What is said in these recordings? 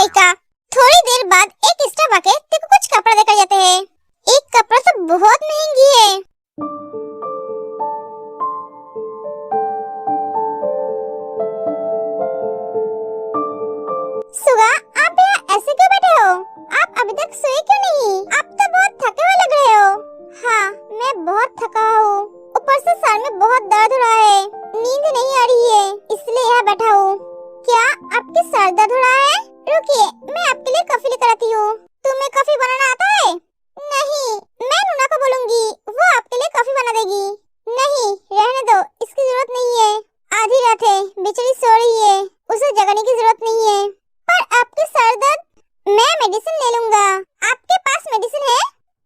कहीं का। थोड़ी देर बाद एक स्टाफ आके तेरे को कुछ कपड़ा देकर जाते हैं। एक कपड़ा तो बहुत महंगी है। सुगा, आप यहाँ ऐसे क्यों बैठे हो? आप अभी तक सोए क्यों नहीं? आप तो बहुत थके हुए लग रहे हो। हाँ, मैं बहुत थका हूँ। ऊपर से सर में बहुत दर्द हो रहा है। नींद नहीं आ रही है, इसलिए यहाँ बैठा हूँ। क्या आपके सर दर्द हो रहा है? रुकिए, मैं आपके लिए कॉफी लेकर आती हूँ। तुम्हें कॉफी बनाना आता है? नहीं, मैं नूना को बोलूंगी, वो आपके लिए कॉफी बना देगी। नहीं, रहने दो, इसकी जरूरत नहीं है। आधी रात है, बेचारी सो रही है, उसे जगाने की जरूरत नहीं है। पर आपके सर दर्द, मैं मेडिसिन ले लूंगा। आपके पास मेडिसिन है?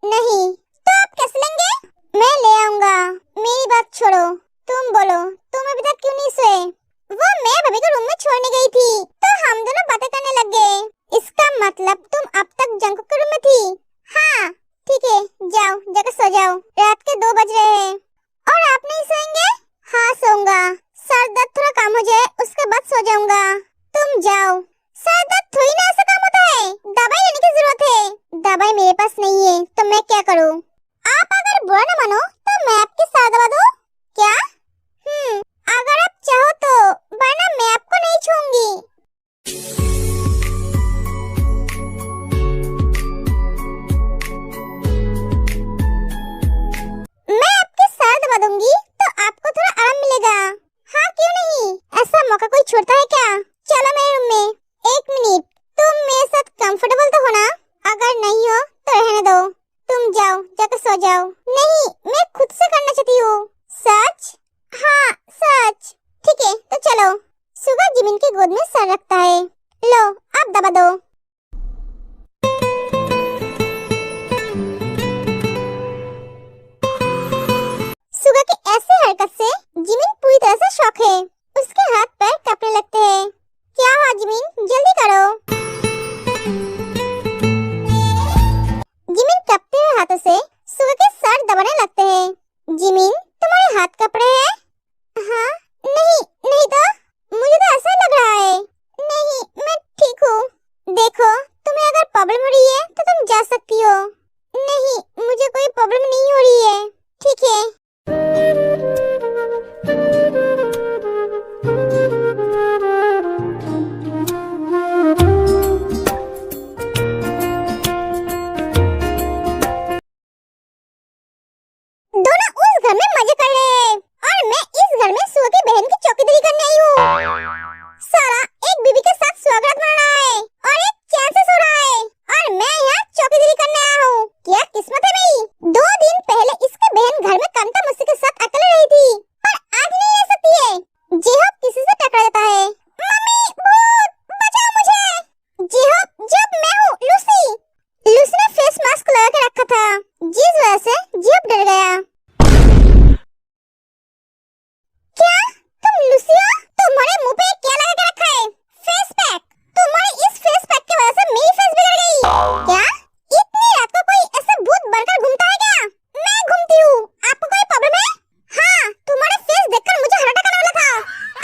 नहीं, तो आप कैसे लेंगे? मैं ले आऊंगा। मेरी बात छोड़ो, तुम बोलो, तुम अभी तक क्यों नहीं सोए? वो मैं भाभी को रूम में छोड़ने गई थी, तो हम दोनों बातें करने लग गए। इसका मतलब तुम अब तक जंकू के रूम में थी? हाँ, ठीक है, जाओ, जाकर सो जाओ। रात के 2 बज रहे हैं। और आप नहीं सोएंगे? हाँ, सोऊंगा। सर दर्द थोड़ा कम हो जाए, उसके बाद सो जाऊंगा। तुम जाओ। सर दर्द थोड़ी ना ऐसा कम होता है, दवाई लेने की जरूरत है। दवाई मेरे पास नहीं है, तो मैं क्या करूँ? आप अगर बुरा न मानो तो मैं आपकी सर दबा दूं? क्या? अगर आप चाहो तो, वरना मैं आपको नहीं छूऊंगी। मैं आपकी सर दबा दूंगी तो आपको थोड़ा आराम मिलेगा। हाँ, क्यों नहीं? ऐसा मौका कोई छोड़ता है क्या? चलो मेरे रूम में। 1 मिनट, तुम मेरे साथ कंफर्टेबल तो हो ना? अगर नहीं हो तो रहने दो। तुम जाओ, जाकर सो जाओ। नहीं, मैं खुद से करना चाहती हूँ। सच? हाँ, सच। ठीक है, तो चलो। सुगा जिमिन की गोद में सर रखता है। लो, आप दबा दो। सुगा की ऐसी हरकत से जिमिन पूरी तरह से शॉक है। उसके हाथ पैर कांपने लगते हैं। क्या हुआ जिमिन? जल्दी करो। जिमिन कांपते हुए हाथों से सुगा के सर दबाने लगते हैं। जिमिन, तुम्हारे हाथ कांप रहे हैं? हाँ, नहीं, नहीं तो? मुझे तो ऐसा लग रहा है। नहीं, मैं ठीक हूँ। देखो, तुम्हें अगर प्रॉब्लम हो रही है तो तुम जा सकती हो। नहीं, मुझे कोई प्रॉब्लम नहीं हो रही है। ठीक है। दोनों उस घर में मजे कर रहे हैं और मैं इस घर में सुगा की बहन की चौकीदारी करने आई हूँ। साला एक बीवी के साथ स्वागत कर रहा है और एक चैन से सो रहा है, और मैं यहाँ चौकीदारी करने आया हूँ। क्या किस्मत है मेरी। 2 दिन पहले इसकी बहन घर में कांता मौसी के साथ अकेले रही थी, पर आज नहीं रह सकती है। जेहब किसी से टकरा जाता है। मम्मी, भूत, बचाओ मुझे। जेहब, जब मैं हूँ लूसी। लूसी ने फेस मास्क लगा के रखा था, जिस वजह से जेहब डर गया। क्या तुम लूसी हो? तुम्हारे मुंह पे क्या लगा के रखा है? Face pack. तुम्हारे इस फेस पैक की वजह से मेरी फेस बिगड़ गई। क्या इतनी रात को कोई ऐसा भूत बनकर घूमता है क्या? मैं घूमती हूँ, आपको कोई प्रॉब्लम है? हाँ, तुम्हारे फेस देखकर मुझे हार्ट अटैक आने वाला था।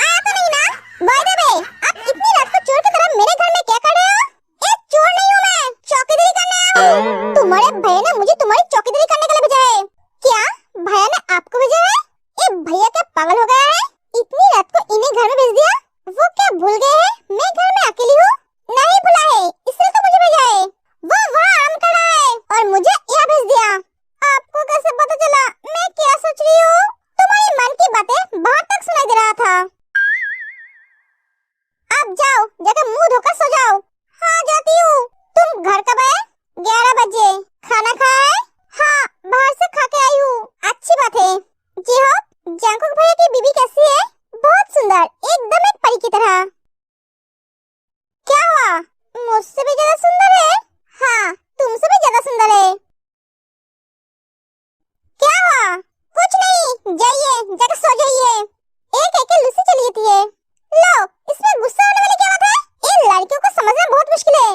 आया तो नहीं ना? बाय द वे, आप इतनी रात को चोर की तरह मेरे घर में क्या कर रहे हो? एक चोर नहीं हूँ मैं, चौकीदारी करने आया हूँ। तुम्हारे भैया ने मुझे तुम्हारी चौकीदारी करने के लिए भेजा है। क्या भैया ने आपको भेजा है? ये भैया क्या पागल हो गया है? इतनी रात को इन्हें घर में भेज दिया? वो क्या भूल गए हैं मैं घर में अकेली हूँ? नहीं भुला है, इसलिए तो मुझे भेजा है। वो वहाँ आराम कर रहा है और मुझे यहाँ भेज दिया। आपको कैसे पता चला मैं क्या सोच रही हूँ? तुम्हारी मन की बातें बाहर तक सुनाई दे रहा था। अब जाओ, जाकर मुंह धोकर सो जाओ। हाँ, जाती हूँ। तुम घर कब आए? 11 बजे। खाना खाया है? हाँ, बाहर से खा के आई हूँ। अच्छी बात है। जी हाँ, जंकुक भैया की बीवी कैसी है? बहुत सुंदर, एकदम एक परी की तरह। क्या हुआ? मुझसे भी ज्यादा सुंदर है? हाँ, तुमसे भी ज्यादा सुंदर है। क्या हुआ? कुछ नहीं, जाइए, जाकर सो जाइए। एक एक लूसी चली जाती है। लो, इसमें गुस्सा होने वाली क्या बात है? इन लड़कियों को समझना बहुत मुश्किल है।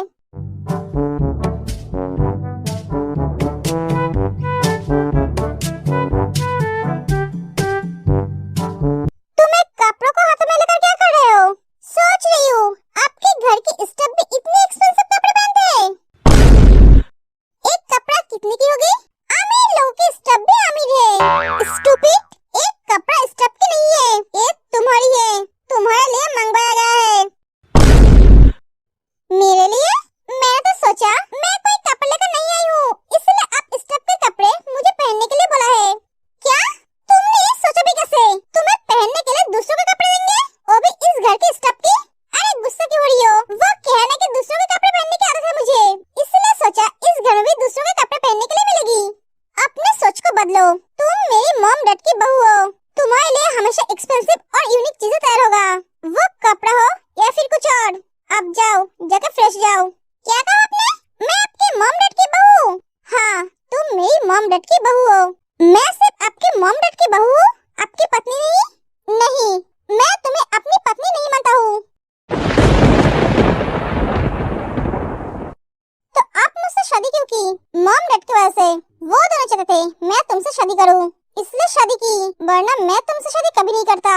तुम एक कपड़ों को हाथ में लेकर क्या कर रहे हो? सोच रही हूँ, आपके घर की स्टोव भी इतनी एक्सपेंसिव जाओ। क्या कहा आपने? मैं आपकी मॉम डैड की बहू हूँ। हाँ, तुम मेरी मॉम डैड की बहू हो। मैं सिर्फ आपकी मॉम डैड की बहू हूँ, आपकी पत्नी नहीं। नहीं, मैं तुम्हें अपनी पत्नी नहीं मानता हूँ। तो आप मुझसे शादी क्यों की? मॉम डैड की वजह से। वो दोनों चाहते थे मैं तुमसे शादी करूं, इसलिए शादी की, वरना मैं तुमसे शादी कभी नहीं करता।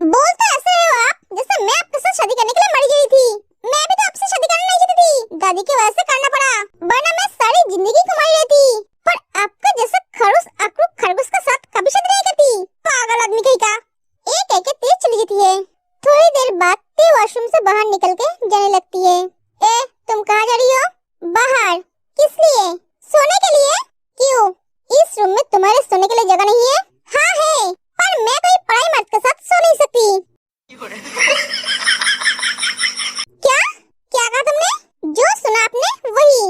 बोलते ऐसे हो आप जैसे मैं आपके साथ शादी करने के लिए मर गई थी। मैं भी तो आपसे शादी करना नहीं चाहती थी, दादी की वजह से करना पड़ा, वरना मैं सारी जिंदगी कमाई रहती। पर आपका जैसा खड़ूस अकड़ू खरगोश के साथ कभी शादी नहीं करती। पागल आदमी कहीं का। एक एक तेज चली जाती है, थोड़ी देर बाद ती वॉशरूम से बाहर निकल के जाने लगती है। ए, तुम कहाँ जा रही हो? बाहर। किस लिए? सोने के लिए। क्यों? इस रूम में तुम्हारे सोने के लिए जगह नहीं है? हाँ है, पर मैं कोई पराई मर्द के साथ सो नहीं सकती। क्या? क्या कहा तुमने? जो सुना आपने वही।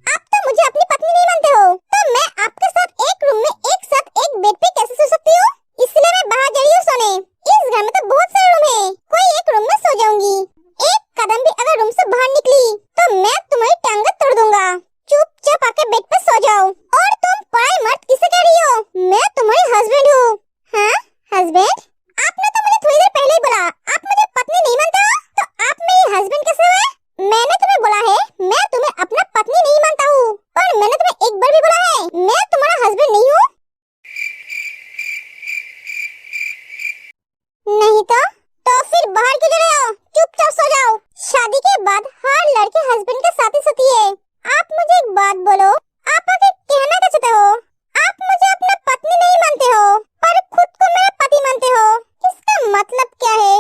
आप तो मुझे अपनी पत्नी नहीं मानते हो, तो मैं आपके साथ एक रूम में एक साथ एक बेड पे कैसे सो सकती हूँ? इसलिए मैं बाहर जा रही हूँ सोने। इस घर में तो बहुत सारे रूम है, कोई एक रूम में सो जाऊंगी। एक कदम भी अगर रूम से बाहर निकली तो मैं तुम्हारी टांग तोड़ दूंगा। चुपचाप आके बेड पे सो जाओ। और तुम पराई मर्द किसे कह रही हो? मैं तुम्हारी हस्बैंड हूँ। हाँ, हस्बैंड? आपने तो मुझे थोड़ी देर पहले ही बोला आप मुझे पत्नी नहीं मानते हो, तो आप मेरी हस्बैंड कैसे हुए? मैंने तुम्हें बोला है मैं तुम्हें अपना पत्नी नहीं मानता हूँ, पर मैंने तुम्हें एक बार भी बोला है मैं तुम्हारा हस्बैंड नहीं हूँ। नहीं तो फिर बाहर क्यों जा रहे हो? चुपचाप सो जाओ। शादी के बाद हर लड़की हस्बैंड के साथ ही सोती है। आप मुझे एक बात बोलो, आप आगे कहना क्या चाहते हो? आप मुझे अपना पत्नी नहीं मानते हो, पर खुद को मेरा पति मानते हो। इसका मतलब क्या है?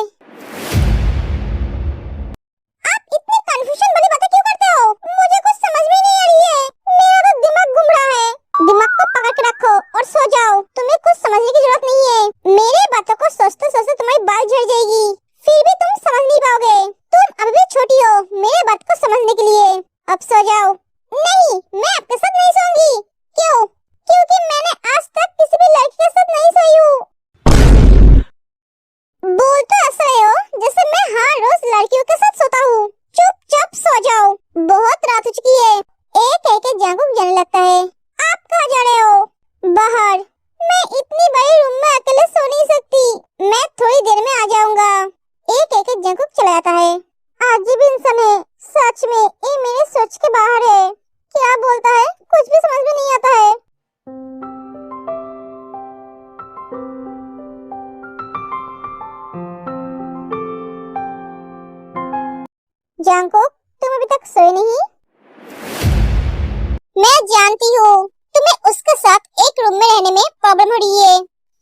आप इतनी कंफ्यूजन वाली बातें क्यों करते हो? मुझे कुछ समझ में नहीं आ रही है। मेरा तो दिमाग घूम रहा है। दिमाग को पकड़ के रखो और सो जाओ। तुम्हें कुछ समझने की जरूरत नहीं है। मेरी बातों को सोचते सोचते तुम्हारी बाल झड़ जाएगी, फिर भी तुम समझ नहीं पाओगे। तुम अभी भी छोटी हो मेरी बात को समझने के लिए। अब सो जाओ। नहीं, मैं आपके साथ नहीं सोऊंगी। क्यों? क्योंकि मैंने आज तक किसी भी लड़की के साथ नहीं सोई हूँ। बोल तो ऐसा रहे हो जैसे मैं हर रोज लड़कियों के साथ सोता हूँ। चुपचाप सो जाओ, बहुत रात हो चुकी है। एक एक जागरूक जाने लगता है। आप कहाँ जा रहे हो? बाहर। मैं इतनी बड़ी रूम में अकेले सो नहीं सकती, मैं थोड़ी देर में आ जाऊंगा। एक एक जागरूक चला जाता है। अजीब इंसान है सच में, ये मेरे सोच के बाहर है। क्या बोलता है कुछ भी समझ में नहीं आता है। जांको, तुम अभी तक सोए नहीं? मैं जानती हूँ तुम्हें उसके साथ एक रूम में रहने में प्रॉब्लम हो रही है।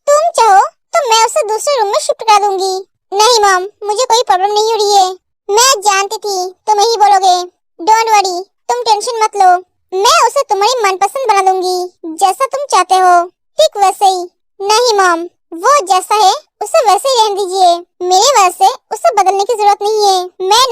तुम चाहो तो मैं उसे दूसरे रूम में शिफ्ट करा दूंगी। नहीं मॉम, मुझे कोई प्रॉब्लम नहीं हो रही है। मैं जानती थी तुम यही बोलोगे। डोंट वरी, तुम टेंशन मत लो। मैं उसे तुम्हारी मनपसंद बना दूंगी, जैसा तुम चाहते हो ठीक वैसे ही। नहीं मॉम, वो जैसा है उसे वैसे ही रहने दीजिए। मेरी वजह से उसे बदलने की जरूरत नहीं है। मैं